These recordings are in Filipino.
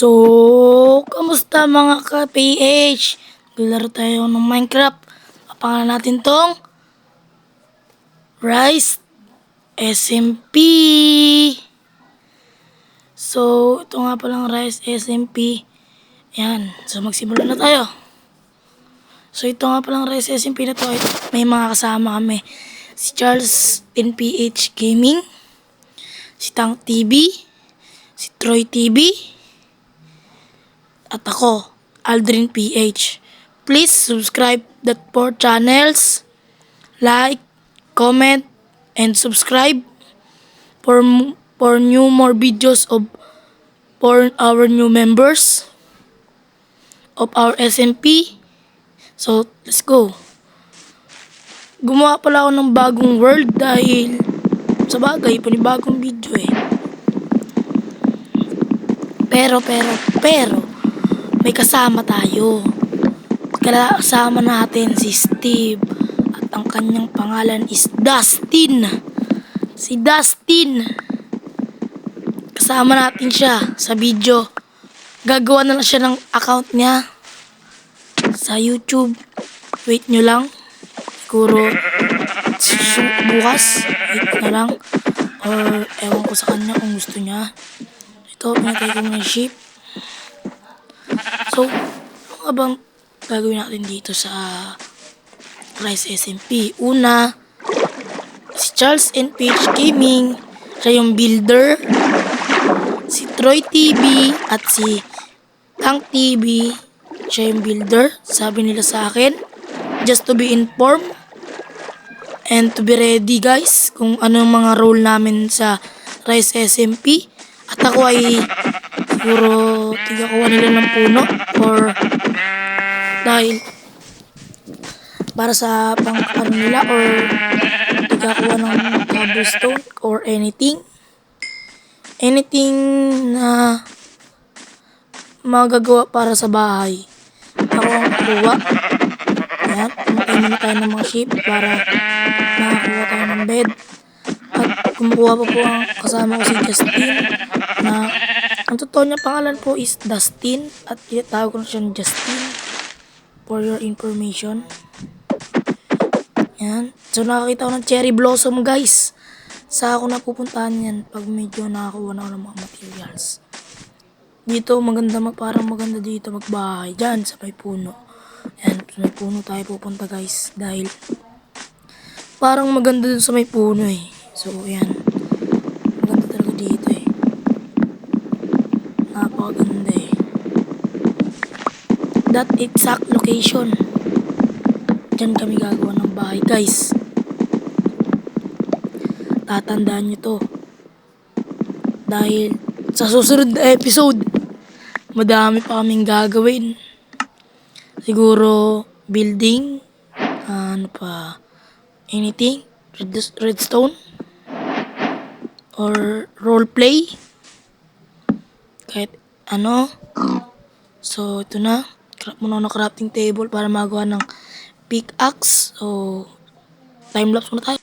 So, kamusta mga ka-PH? Maglaro tayo ng Minecraft. Apangalan natin tong Rise SMP. So, ito nga palang Rise SMP. Yan. So, magsimula na tayo. So, ito nga palang Rise SMP na to. May mga kasama kami. Si Charles NPH Gaming. Si Tank TV. Si Troy TV. At ako, Aldrin PH. Please subscribe that 4 channels, like, comment, and subscribe for new more videos of for our new members of our SMP. So, let's go. Gumawa pala ako ng bagong world dahil sa bagay, panibagong video eh. Pero, may kasama tayo. Kasama natin si Steve at ang kanyang pangalan is Dustin. Si Dustin. Kasama natin siya sa video. Gagawa na lang siya ng account niya sa YouTube. Wait nyo lang. Siguro bukas. Wait na lang. Or ewan ko sa kanya kung gusto niya. Ito, pinatay ko ng sheep. So, ano nga bang gagawin natin dito sa Rise SMP? Una, si Charles NPH Gaming, siya yung builder. Si Troy TV at si Tank TV, siya yung builder. Sabi nila sa akin, just to be informed and to be ready guys, kung ano yung mga role namin sa Rise SMP. At ako ay siguro tigakuha nila ng puno or dahil para sa pang ano nila or tigakuha ng cobblestone or anything na magagawa para sa bahay. Ako ang kukuha. Ayan, pumatay muna tayo ng mga sheep para makakuha tayo ng bed. At kumukuha pa po ang kasama ko si Justin na ang totoo niya pangalan po is Dustin at tinatawag ko na siya ng Justin for your information. Yan. So nakakita ko ng cherry blossom guys. Sa ako napupuntahan yan pag medyo nakakuha na ako ng mga materials. Dito parang maganda dito magbahay. Diyan sa may puno. Yan, sa may puno tayo pupunta guys. Dahil parang maganda dun sa may puno eh. So yan. Maganda talaga dito eh. Napakaganda eh. That exact location. Diyan kami gagawa ng bahay guys. Tatandaan nyo to. Dahil sa susunod na episode, madami pa kaming gagawin. Siguro building, ano pa, anything, redstone, or roleplay, kahit ano. So ito na, muna na crafting table para magawa ng pickaxe. So time-lapse muna tayo.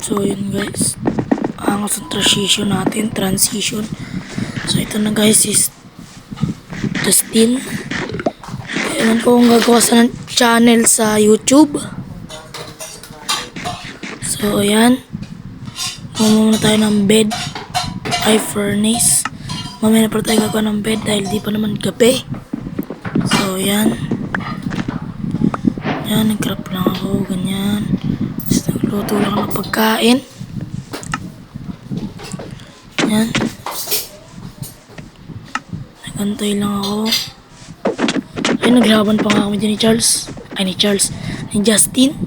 So yun guys, ang transition natin, transition. So ito na guys is Justin. Ewan ko kung gagawa sa channel sa YouTube. So ayan, muna tayo ng bed, ay furnace. Mamaya na pala tayo gagawa ng bed dahil di pa naman gabi. So ayan. Yan, nag-grab lang ako, ganyan. Tapos nagluto lang ng pagkain. Yan. Nagantay lang ako. Ay, naglaban pa nga kami dyan ni Charles. Ay, ni Justin.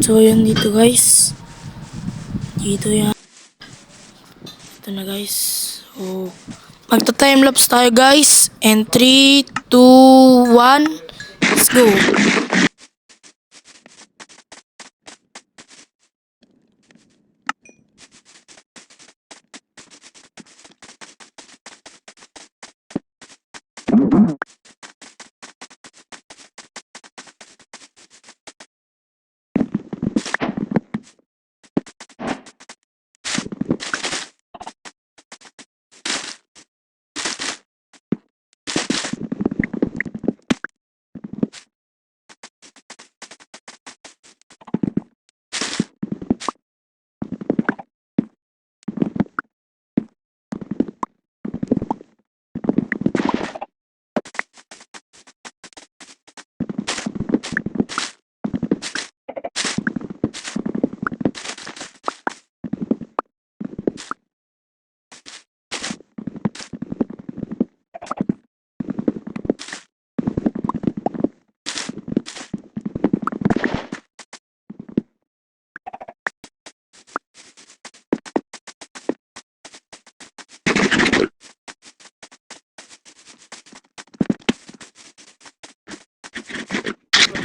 So, yun dito guys. Dito yan. Ito na guys. So, magta-timelapse tayo guys. And 3, 2, 1. Let's go.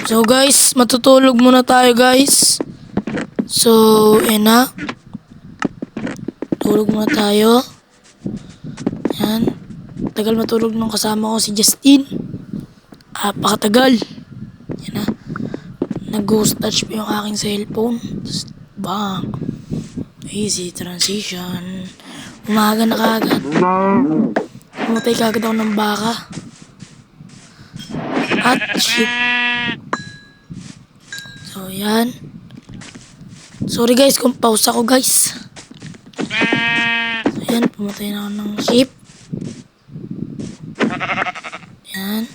So guys, matutulog muna tayo guys. So, na. Tulog muna tayo. Yan. Tagal matulog nung kasama ko si Justin. Pakatagal. Yan na. Nag-ghost touch pa yung aking cellphone. Tapos, bang. Easy transition. Umaga na kagad. Pumatay kagad ako ng baka. At shit. So, yan. Sorry guys kung pause ako guys. So, yan. Pumatay na ako ng sheep. Yan.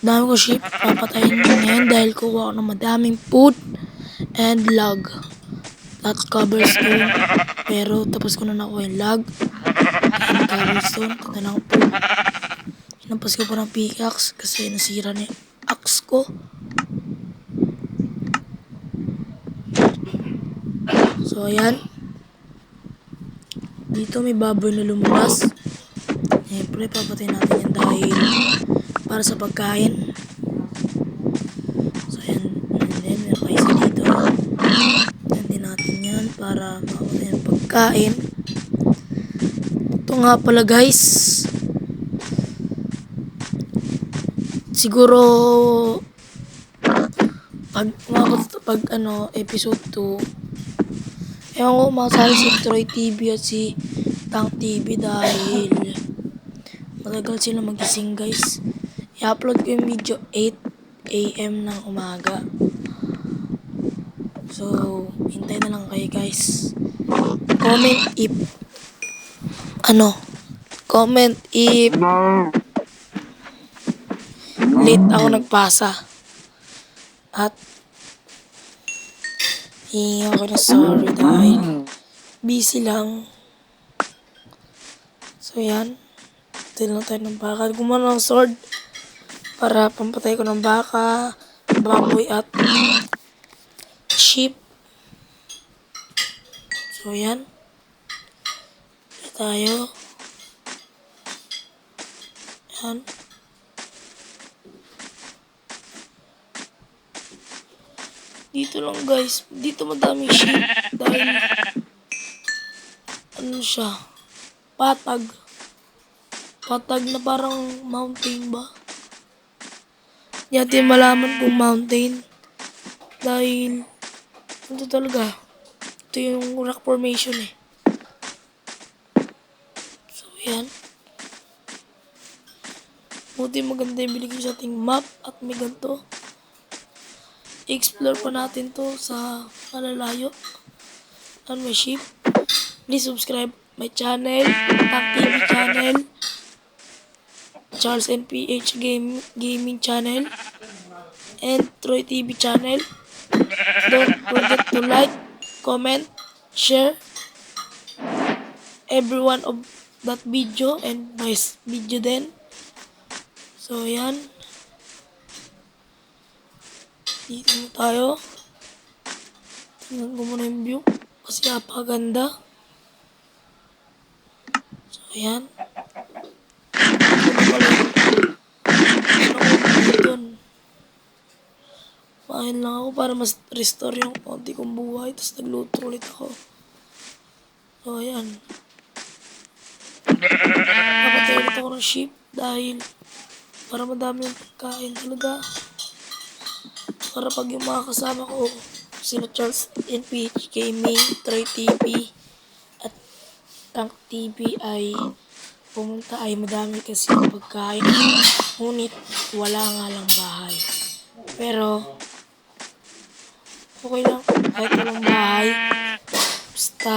Dami ko sheep. Papatayin ko ngayon dahil kuha ko ng madaming food and log. That cobblestone. Pero tapos ko na nakuha yung log. And cobblestone. Punta na ako po. Hinampas ko po ng pickaxe kasi nasira na yung axe ko. So, ayan. Dito may baboy na lumabas. Siyempre, papatay natin yan dahil para sa pagkain. So, ayan. And then, meron kayo isa dito. Nandiyan natin yan para makapatay ng pagkain. Ito nga pala guys. Siguro pag episode 2, ewan ko makasali si Troy TV at si Tank TV dahil matagal sila magising guys. I-upload ko yung video 8 AM ng umaga. So, hintay na lang kayo guys. Comment if late ako nagpasa. At ako na sorry dahil busy lang. So yan. Tayo lang tayo ng baka. Gumawa ng sword para pampatay ko ng baka, baboy at sheep. So yan. Ito tayo. Yan. Dito lang guys, dito madami sheep dahil siya, patag na parang mountain ba? Hindi natin malaman kung mountain dahil ito talaga, ito yung rock formation eh. So yan, buti maganda yung binigay sa ating map at may ganito. I-explore pa natin to sa malalayo. And my sheep. Please subscribe my channel, Tank TV channel. Charles and PH Gaming channel and Troy TV channel. Don't forget to like, comment, share every one of that video and my video din. So yan, dito na tayo. Tingnan ko muna yung view kasi napakaganda. So yan. Kumain lang ako para mas restore yung konti kong buhay. Tapos nagluto ulit ako. So ayan. Napatay ulit ako ng sheep dahil para madami yung pagkain talaga. Para pag yung mga kasama ko, sila Charles and Peach Gaming, Troy TV, at Tank TV ay pumunta ay madami kasi yung pagkain. Ngunit wala nga lang bahay. Pero okay lang kahit walang bahay. Basta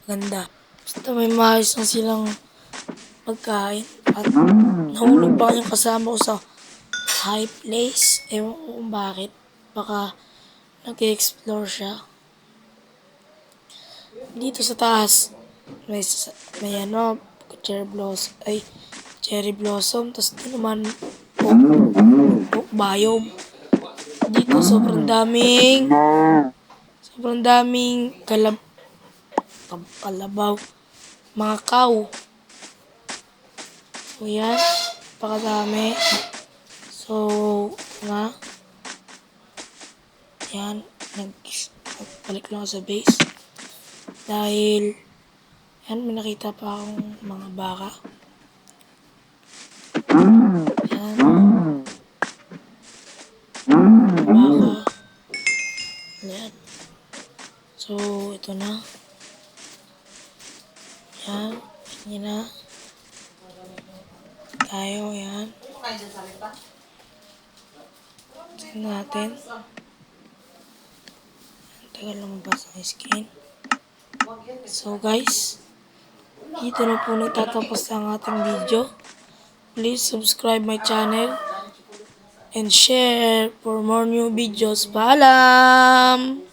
ganda. Basta may maayos lang silang pagkain. At nahulog pa yung kasama ko sa high place. Ewan ko kung bakit. Baka nag-explore siya. Dito sa taas, may ano, cherry blossom. Tapos dito naman, oak biome. Dito sobrang daming kalabaw, mga cow. So yan, pakadami. So, nga, yan, nagbalik lang ako sa base. Dahil, yan, may nakita pa akong mga baka. Yan. Baka. Yan. So, ito na. Yan. Yan na. Tayo, yan. Tignan natin. Tagal lumabas ang skin. So guys, dito na po nagtatapos ang ating video. Please subscribe my channel and share for more new videos. Paalam!